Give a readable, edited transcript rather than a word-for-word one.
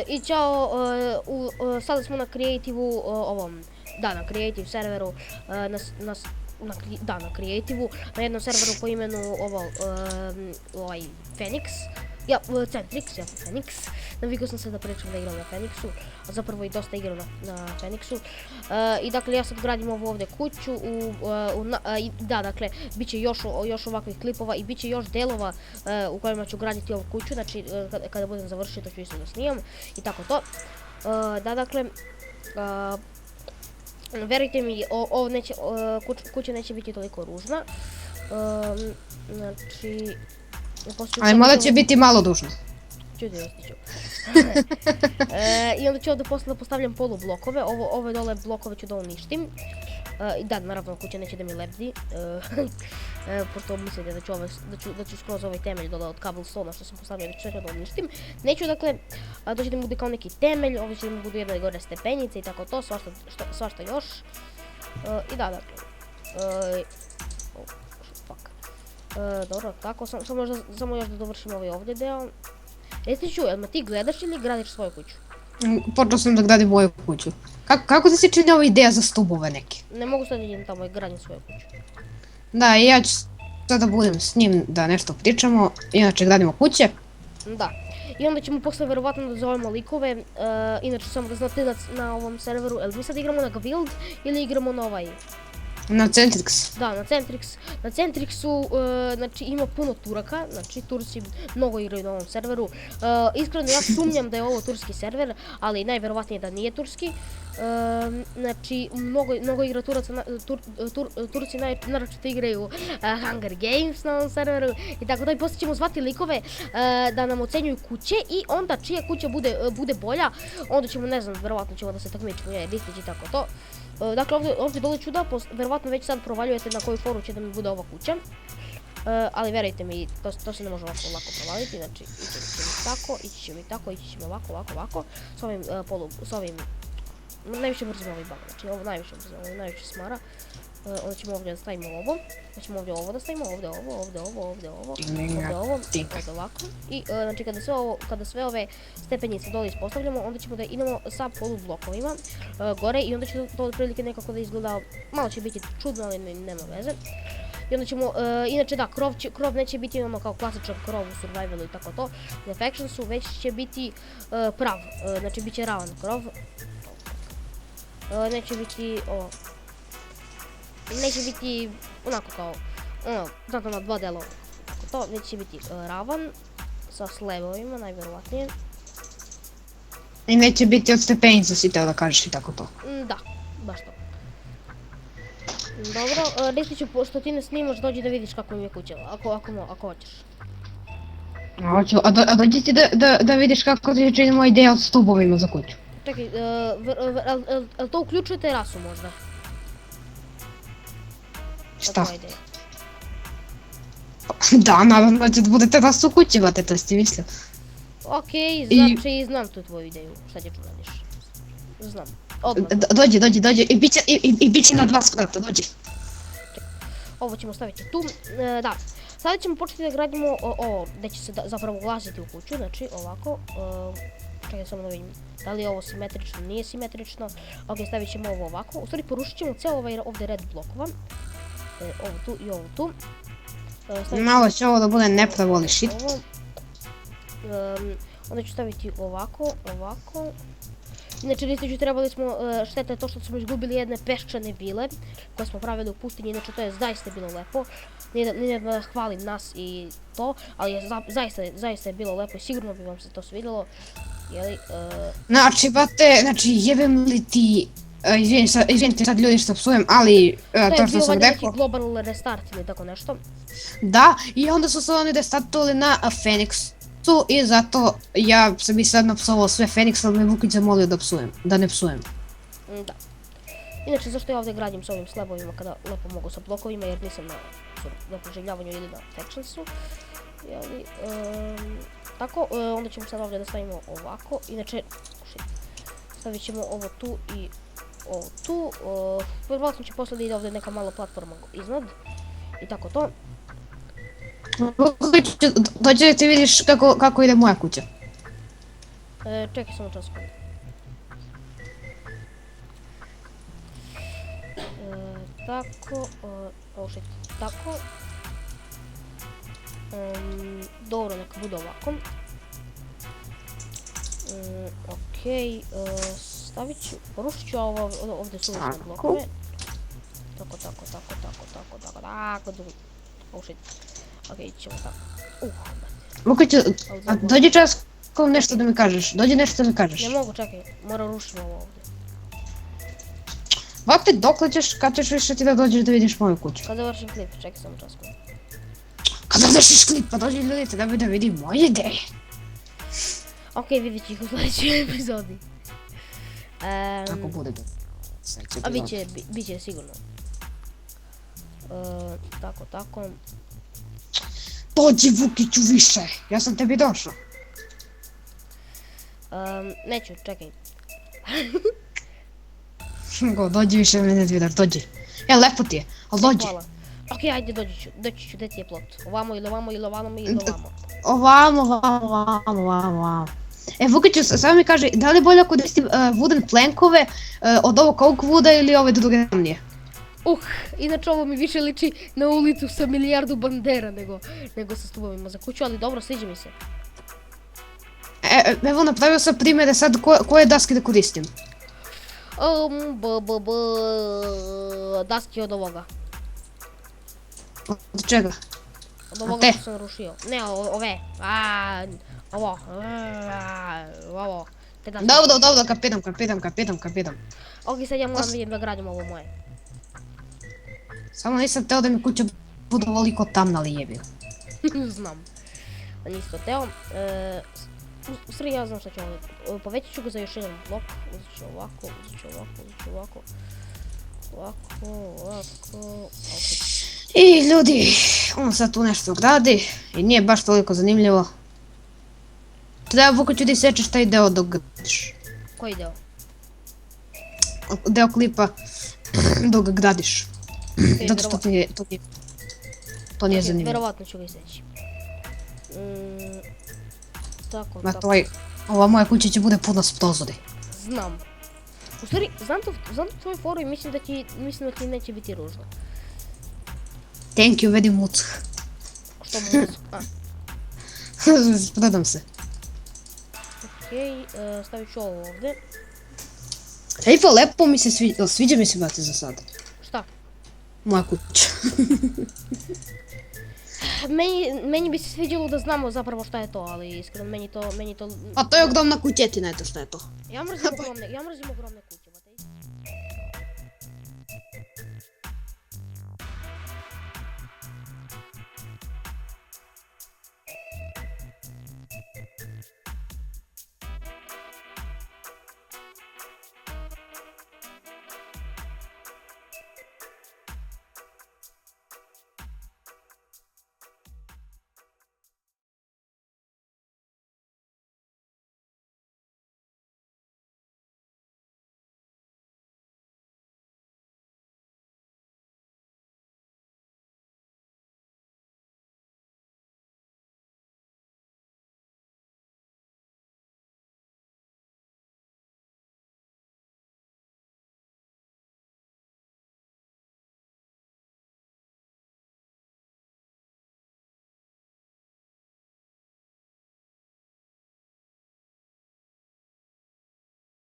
I čao, sada smo na Creative-u, na Creative serveru, na Creative-u, na jednom serveru po imenu Phoenix. Ja, Centrix, ja sam Phoenix. Navikao sam se da pričam da igram na Phoenixu, a zapravo i dosta igram na Phoenixu. I dakle, ja sad gradim ovu ovdje kuću, dakle, bit će još ovakvih klipova i bit će još delova u kojima ću graditi ovu kuću, znači kada budem završio to ću isto da snimam i tako to. Dakle, verujte mi, kuća neće biti toliko ružna, znači... Ali možda će biti malo dužno. Čudi, ostiću. I onda ću ovdje posle da postavljam polublokove, ove dole blokove ću da uništim. I da, naravno, kuća neće da mi lebdi, pošto mislite da ću skroz ovaj temelj dole od cobblestone što sam postavio da ću sve da uništim. Neću, dakle, to će da mi bude kao neki temelj, ovdje će da mi budu jedne gore stepenice i tako to, svašta još. I da, dakle, dobro, tako, samo još da dovršim ovaj ovdje deo. Reci ću, jel me ti gledaš ili gradiš svoju kuću? Počeo sam da gradim moju kuću. Kako ti se čini ova ideja za stubove neke? Ne mogu sad idem tamo i gradim svoju kuću. Da, i ja ću sada budem s njim da nešto pričamo, inače gradimo kuće. Da. I onda ćemo posle verovatno da zovemo likove, inače samo da znate na ovom serveru, jel mi sad igramo na Guild ili igramo na ovaj? Na Centrix. Da, na Centrix. Na Centrixu, znači, ima puno Turaka, znači, Turci mnogo igraju na ovom serveru. Iskreno, ja sumnjam da je ovo turski server, ali najverovatnije da nije turski. Znači, mnogo igra Turaca, Turci naročito igraju Hunger Games na ovom serveru i tako da. I poslije ćemo zvati likove da nam ocenjuju kuće i onda čija kuća bude bolja, onda ćemo, ne znam, verovatno ćemo da se takmičimo, listić i tako to. Dakle, ovdje dole ću da, verovatno već sad provaljujete na koju foru će da mi bude ova kuća. Ali verujte mi, to se ne može ovako lako provaliti, znači ići će mi tako, ići će mi ovako, s ovim, najviše brzimo ovaj bug, znači ovo najviše brzimo, ovo najviše smara. Onda ćemo ovdje da stavimo ovo, onda ćemo ovdje ovo da stavimo, ovdje ovako. I znači kada sve ove stepenice dole ispostavljamo, onda ćemo da idemo sa polublokovima gore i onda će to otprilike nekako da izgleda, malo će biti čudno, ali nema veze. I onda ćemo, inače da, krov neće biti imamo kao klasičan krov u survivalu i tako to, na factionsu, već će biti prav, znači bit će ravan krov. Neće biti onako kao, znate na dva dela, tako to, već će biti ravan, sa slabovima najverovatnije. I neće biti od stepenica, si teo da kažeš i tako to. Da, baš to. Dobro, Ristiću, pošto ti ne snimaš, dođi da vidiš kako mi je kuća, ako hoćeš. Hoću, a dođi ti da vidiš kako ti čini moja ideja od stubovima za kuću. Čekaj, jel to uključuje terasu možda? Šta? Da, nadam da će da bude terasu u kući, vate, to si mislio. Okej, znači znam tu tvoju ideju, šta ćeš uradiš. Znam, odmah. Dođi, i bit će na 2 sprata, dođi. Ovo ćemo staviti tu, da. Sada ćemo početi da gradimo ovo, gdje će se zapravo ulaziti u kuću, znači ovako. Čekaj samo da vidim, da li je ovo simetrično, nije simetrično. Ok, stavit ćemo ovo ovako, u stvari porušit ćemo cijelo ovaj ovdje red blokova. Ovo tu i ovo tu. Malo će ovo da bude nepravo ali shit. Onda ću staviti ovako. Inače, Ristiću, trebali smo, šteta je to što smo izgubili jedne peščane vile koje smo pravili u pustinji, inače to je zaista bilo lepo. Nije da hvalim nas i to, ali zaista je bilo lepo i sigurno bi vam se to svidjelo. Znači, jebem li ti, izvinite sad ljudi što psujem, ali to što sam rekao. To je bio neki global restart ili tako nešto. Da, i onda su se oni restartovali na Phoenixu i zato ja sam i sad napsovao sve Phoenix, ali me Vukić zamolio da ne psujem. Da. Inače, zašto ja ovdje gradim s ovim slabovima kada lepo mogu sa blokovima, jer nisam na preživljavanju ili na factionsu. Tako, onda ćemo sad ovdje da stavimo ovako, inače, stavit ćemo ovo tu i ovo tu. Vjerovatno će poslije da ide ovdje neka mala platforma iznad i tako to. Dođe da ti vidiš kako ide moja kuća. Čekaj samo čas. Tako, oh shit, tako. Dobro, neka bude ovako. Okej, stavit ću, porušit ću ovo ovdje suvisne blokove. Tako. Oh shit. Okej, ćemo tako. Vukiću, dođi čas ko nešto da mi kažeš. Dođi nešto da mi kažeš. Ne mogu, čekaj, moram rušiti ovo ovdje. Vak ti dokle ćeš, kad ćeš više ti da dođeš da vidiš moju kuću? Kad završim klip, čekaj samo čas. Kad završiš klip, pa dođi ljudi da vidi moje ideje. Okej, vidjet ću ih u sljedećoj epizodi. Ako bude do A bit će sigurno. Tako. Dođi Vukiću više, ja sam tebi došao. Neću, čekaj. Dođi više mene vidaš, dođi. Lepo ti je, ali dođi. Hvala. Okej, ajde doći ću, gdje ti je plot? Ovamo ili ovamo. Ovamo. Vukiću, samo mi kaže, da li je bolje ako koristim wooden plankove od ovog oak wooda ili ove druge ramnije? Inače ovo mi više liči na ulicu sa milijardu bandera nego sa stubovima za kuću, ali dobro, sviđa mi se. Evo, napravio sam primjere sad koje daske da koristim. Daske od ovoga. Od čega? Od ovoga što sam rušio. Ne, ove. Ovo. Dobro, kapiram. Ok, sad ja moram vidim da gradim ovo moje. Samo nisam teo da mi kuća bude ovoliko tamna li jebi. Znam. Nisi to teo. U stvari ja znam šta ću ovdje. Povećat ću ga za još jedan blok. Uzet ću ovako. I ljudi, on sad tu nešto gradi i nije baš toliko zanimljivo. Treba Vukiću da isečeš taj deo dok gradiš. Koji deo? Deo klipa dok ga gradiš. Zato što to nije zanimljivo. Verovatno ću ga iseći. Tako. Ova moja kuća će bude puna s prozori. Znam. U stvari, znam to tvoj foru i mislim da ti neće biti ružno. Thank you very much. Što mu Predam se. Okej, stavit ću ovo ovdje. Ej, pa lepo mi se sviđa mi se, brate, za sad. Šta? Moja kuća. Meni bi se sviđalo da znamo zapravo šta je to, ali iskreno meni to... A to je ogromna kućetina, eto šta je to. Ja mrzim ogromne kuće.